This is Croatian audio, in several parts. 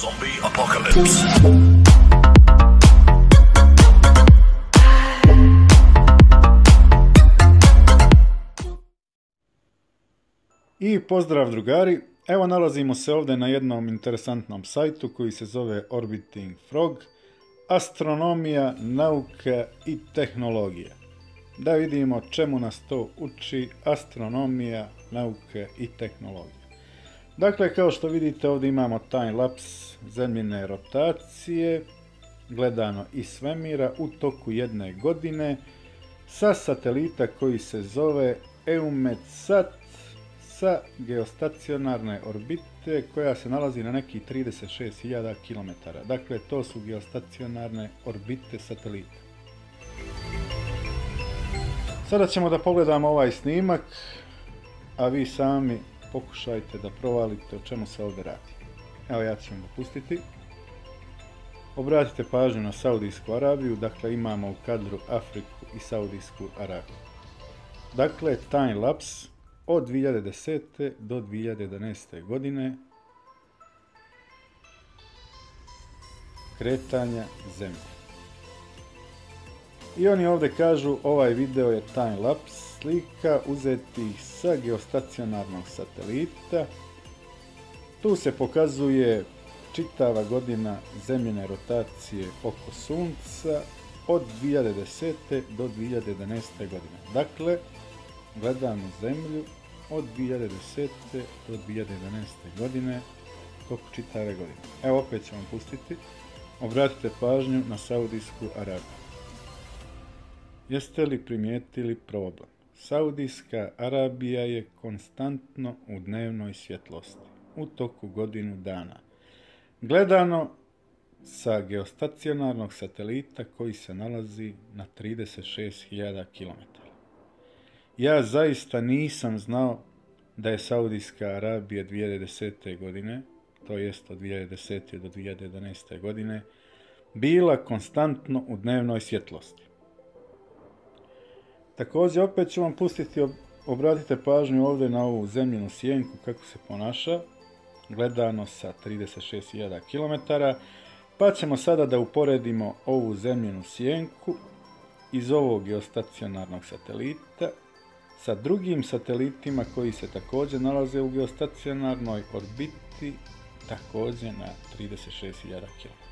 Zombie apocalypse. I pozdrav drugari, evo nalazimo se ovdje na jednom interesantnom sajtu koji se zove Orbiting Frog, astronomija, nauka i tehnologija. Da vidimo čemu nas to uči astronomija, nauka i tehnologija. Dakle, kao što vidite ovdje imamo time-lapse zemljine rotacije, gledano iz svemira u toku jedne godine, sa satelita koji se zove EUMETSAT, sa geostacionarne orbite koja se nalazi na nekih 36.000 km. Dakle, to su geostacionarne orbite satelita. Sada ćemo da pogledamo ovaj snimak, a vi sami pokušajte da provalite o čemu se ovdje radi. Evo, ja ću vam ga pustiti. Obratite pažnju na Saudijsku Arabiju, dakle imamo u kadru Afriku i Saudijsku Arabiju. Dakle, time-lapse od 2010. do 2011. godine kretanja Zemlje. I oni ovdje kažu ovaj video je time-lapse slika uzetih sa geostacionarnog satelita. Tu se pokazuje čitava godina zemljine rotacije oko Sunca od 2010. do 2011. godine. Dakle, gledamo Zemlju od 2010. do 2011. godine toku čitave godine. Evo, opet ću vam pustiti. Obratite pažnju na Saudijsku Arabiju. Jeste li primijetili problem? Saudijska Arabija je konstantno u dnevnoj svjetlosti u toku godinu dana. Gledano sa geostacionarnog satelita koji se nalazi na 36.000 km. Ja zaista nisam znao da je Saudijska Arabija 2010. godine, to jest od 2010. do 2011. godine, bila konstantno u dnevnoj svjetlosti. Također, opet ću vam pustiti, obratite pažnju ovdje na ovu zemljinu sjenku kako se ponaša, gledano sa 36.000 km, pa ćemo sada da uporedimo ovu zemljinu sjenku iz ovog geostacionarnog satelita sa drugim satelitima koji se također nalaze u geostacionarnoj orbiti, također na 36.000 km.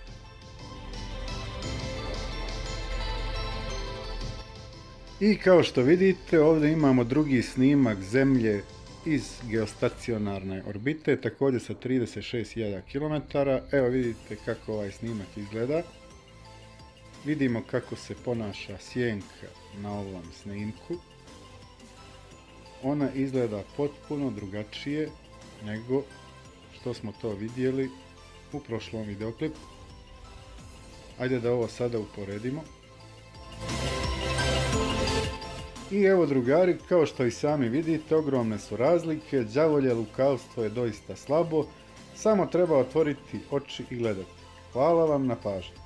I kao što vidite, ovdje imamo drugi snimak Zemlje iz geostacionarne orbite, također sa 36.000 km. Evo vidite kako ovaj snimak izgleda. Vidimo kako se ponaša sjenka na ovom snimku. Ona izgleda potpuno drugačije nego što smo to vidjeli u prošlom videoklipu. Ajde da ovo sada uporedimo. I evo drugari, kao što i sami vidite, ogromne su razlike, đavolje lukavstvo je doista slabo, samo treba otvoriti oči i gledati. Hvala vam na pažnji.